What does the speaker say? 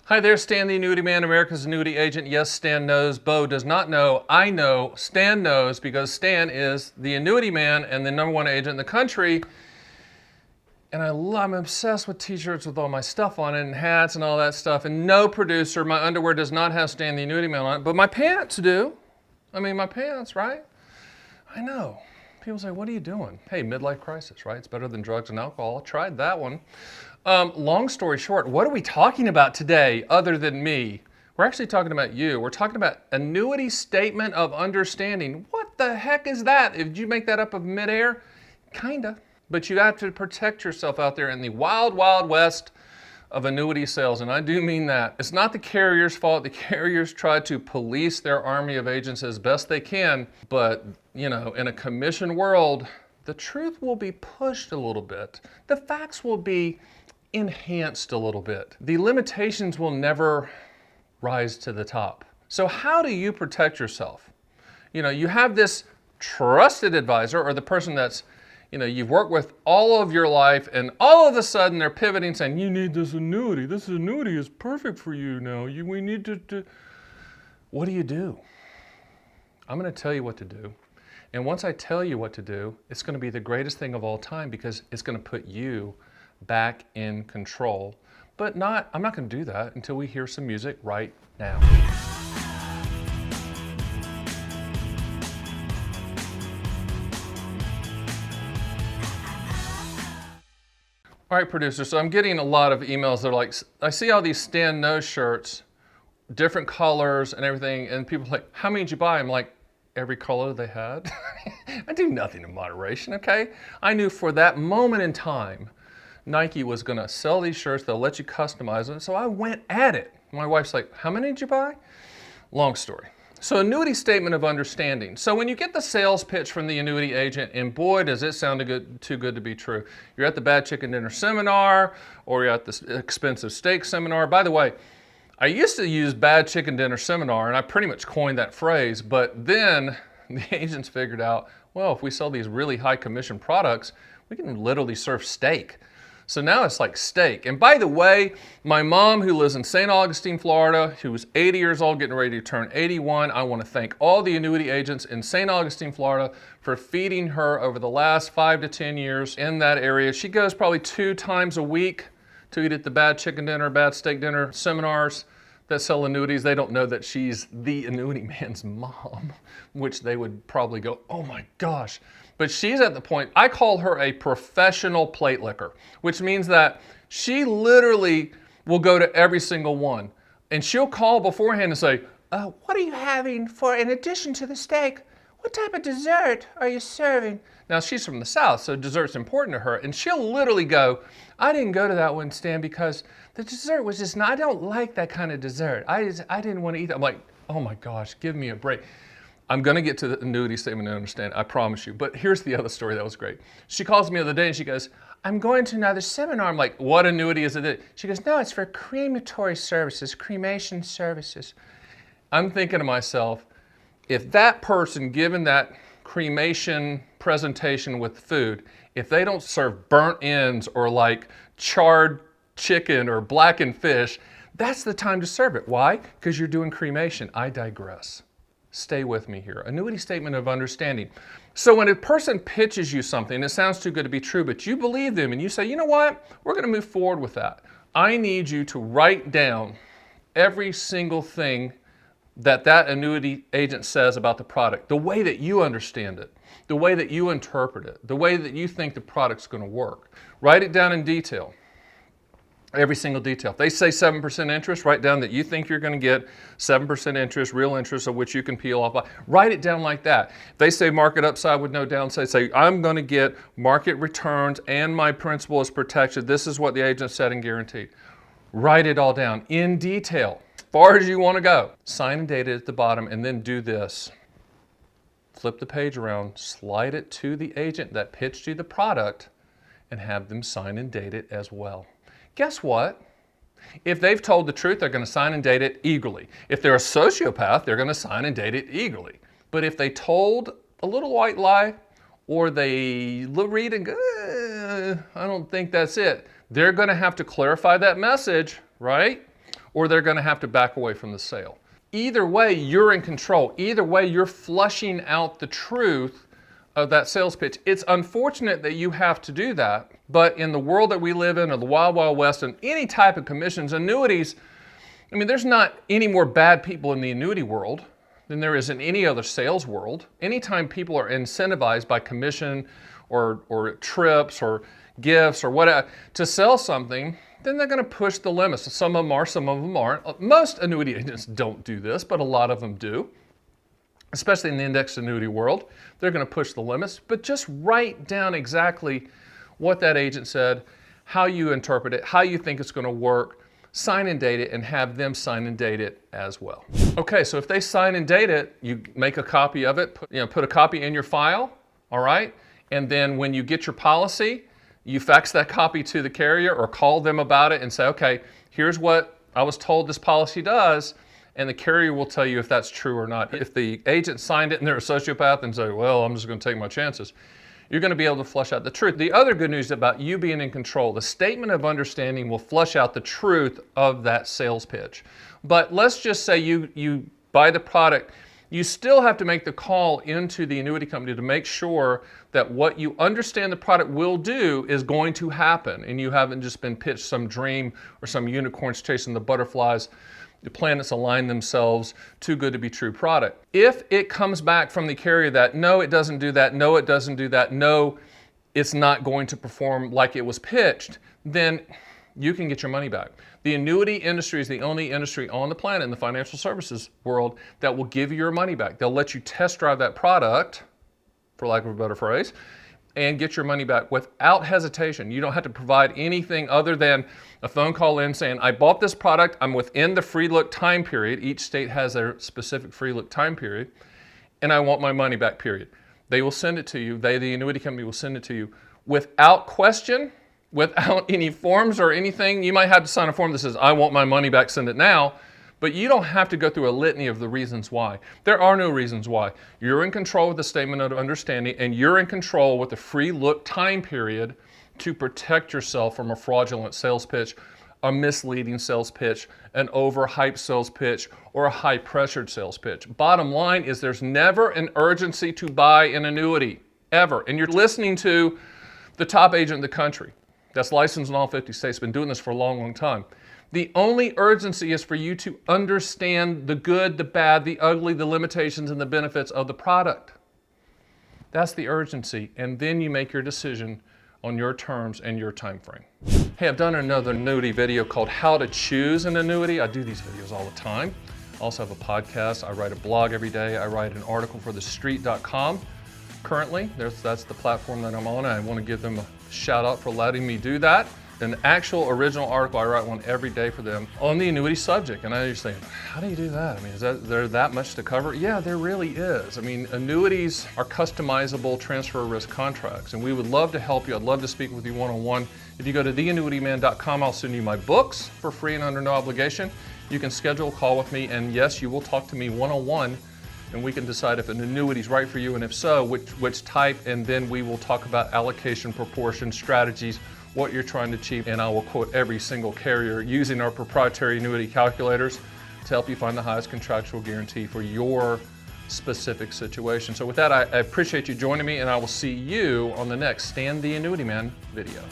Hi there, Stan the Annuity Man, America's annuity agent. Yes, Stan knows. Bo does not know. I know. Stan knows because Stan is the annuity man and the #1 agent in the country. And I'm obsessed with t-shirts with all my stuff on it and hats and all that stuff. And no producer, my underwear does not have Stan the Annuity Man on it, but my pants do. I mean, my pants, right? I know. People say, what are you doing? Hey, midlife crisis, right? It's better than drugs and alcohol. I tried that one. Long story short, what are we talking about today other than me? We're actually talking about you. We're talking about Annuity Statement of Understanding. What the heck is that? Did you make that up of midair? Kinda. But you have to protect yourself out there in the wild, wild west of annuity sales. And I do mean that. It's not the carrier's fault. The carriers try to police their army of agents as best they can. But, you know, in a commission world, the truth will be pushed a little bit. The facts will be enhanced a little bit. The limitations will never rise to the top. So how do you protect yourself? You know, you have this trusted advisor or the person that's, you know, you've worked with all of your life and all of a sudden they're pivoting saying, you need this annuity. This annuity is perfect for you now. We need to. What do you do? I'm going to tell you what to do. And once I tell you what to do, it's going to be the greatest thing of all time because it's going to put you back in control. But I'm not going to do that until we hear some music right now. All right, producer, so I'm getting a lot of emails that are like, I see all these Stan Knows shirts, different colors and everything, and people are like, how many did you buy? I'm like, every color they had. I do nothing in moderation, okay? I knew for that moment in time, Nike was gonna sell these shirts, they'll let you customize them, so I went at it. My wife's like, how many did you buy? Long story. So Annuity Statement of Understanding. So when you get the sales pitch from the annuity agent, and boy, does it sound too good to be true. You're at the Bad Chicken Dinner seminar, or you're at the expensive steak seminar. By the way, I used to use Bad Chicken Dinner seminar, and I pretty much coined that phrase, but then the agents figured out, well, if we sell these really high commission products, we can literally serve steak. So now it's like steak. And by the way, my mom who lives in St. Augustine, Florida, who was 80 years old, getting ready to turn 81, I want to thank all the annuity agents in St. Augustine, Florida for feeding her over the last 5 to 10 years in that area. She goes probably 2 times a week to eat at the Bad Chicken Dinner, Bad Steak Dinner seminars that sell annuities. They don't know that she's the annuity man's mom, which they would probably go, oh my gosh. But she's at the point, I call her a professional plate licker, which means that she literally will go to every single one. And she'll call beforehand and say, what are you having for, in addition to the steak, what type of dessert are you serving? Now she's from the South, so dessert's important to her. And she'll literally go, I didn't go to that one, Stan, because the dessert was just I don't like that kind of dessert. I didn't want to eat that. I'm like, oh my gosh, give me a break. I'm going to get to the Annuity Statement of Understanding, I promise you. But here's the other story that was great. She calls me the other day and she goes, I'm going to another seminar. I'm like, what annuity is it? She goes, no, it's for crematory services, cremation services. I'm thinking to myself, if that person, given that cremation presentation with food, if they don't serve burnt ends or like charred chicken or blackened fish, that's the time to serve it. Why? Because you're doing cremation. I digress. Stay with me here. Annuity Statement of Understanding. So when a person pitches you something, it sounds too good to be true, but you believe them and you say, you know what? We're going to move forward with that. I need you to write down every single thing that annuity agent says about the product, the way that you understand it, the way that you interpret it, the way that you think the product's going to work. Write it down in detail. Every single detail. If they say 7% interest, write down that you think you're going to get 7% interest, real interest, of which you can peel off. Write it down like that. If they say market upside with no downside, say I'm going to get market returns and my principal is protected. This is what the agent said and guaranteed. Write it all down in detail, as far as you want to go. Sign and date it at the bottom and then do this. Flip the page around, slide it to the agent that pitched you the product and have them sign and date it as well. Guess what? If they've told the truth, they're going to sign and date it eagerly. If they're a sociopath, they're going to sign and date it eagerly. But if they told a little white lie, or they read and go, I don't think that's it, they're going to have to clarify that message, right? or they're going to have to back away from the sale. Either way, you're in control. Either way, you're flushing out the truth of that sales pitch. It's unfortunate that you have to do that, but in the world that we live in, or the Wild Wild West, and any type of commissions, annuities, I mean, there's not any more bad people in the annuity world than there is in any other sales world. Anytime people are incentivized by commission or trips or gifts or whatever to sell something, then they're going to push the limits. Some of them are, some of them aren't. Most annuity agents don't do this, but a lot of them do, especially in the indexed annuity world. They're going to push the limits, but just write down exactly what that agent said, how you interpret it, how you think it's going to work, sign and date it, and have them sign and date it as well. Okay, so if they sign and date it, you make a copy of it, put a copy in your file, all right? And then when you get your policy, you fax that copy to the carrier or call them about it and say, okay, here's what I was told this policy does, and the carrier will tell you if that's true or not. If the agent signed it and they're a sociopath and say, well, I'm just going to take my chances, you're going to be able to flush out the truth. The other good news about you being in control, the statement of understanding will flush out the truth of that sales pitch. But let's just say you buy the product, you still have to make the call into the annuity company to make sure that what you understand the product will do is going to happen, and you haven't just been pitched some dream or some unicorns chasing the butterflies, the planets align themselves, too good to be true product. If it comes back from the carrier that no, it doesn't do that, no, it doesn't do that, no, it's not going to perform like it was pitched, then you can get your money back. The annuity industry is the only industry on the planet in the financial services world that will give you your money back. They'll let you test drive that product, for lack of a better phrase, and get your money back without hesitation. You don't have to provide anything other than a phone call in saying, I bought this product, I'm within the free look time period. Each state has their specific free look time period, and I want my money back, period. They will send it to you. The annuity company will send it to you without question, without any forms or anything. You might have to sign a form that says, I want my money back, send it now. But you don't have to go through a litany of the reasons why. There are no reasons why. You're in control with the statement of understanding, and you're in control with the free look time period to protect yourself from a fraudulent sales pitch, a misleading sales pitch, an overhyped sales pitch, or a high-pressured sales pitch. Bottom line is there's never an urgency to buy an annuity, ever. And you're listening to the top agent in the country that's licensed in all 50 states, been doing this for a long, long time. The only urgency is for you to understand the good, the bad, the ugly, the limitations, and the benefits of the product. That's the urgency, and then you make your decision on your terms and your time frame. Hey, I've done another annuity video called How to Choose an Annuity. I do these videos all the time. I also have a podcast. I write a blog every day. I write an article for thestreet.com. Currently, that's the platform that I'm on. I want to give them a shout out for letting me do that. An actual original article, I write one every day for them on the annuity subject. And I just think, how do you do that? I mean, is there that much to cover? Yeah, there really is. I mean, annuities are customizable transfer risk contracts, and we would love to help you. I'd love to speak with you one-on-one. If you go to theannuityman.com, I'll send you my books for free and under no obligation. You can schedule a call with me, and yes, you will talk to me one-on-one, and we can decide if an annuity is right for you, and if so, which type, and then we will talk about allocation, proportion, strategies, what you're trying to achieve, and I will quote every single carrier using our proprietary annuity calculators to help you find the highest contractual guarantee for your specific situation. So with that, I appreciate you joining me, and I will see you on the next Stan the Annuity Man video.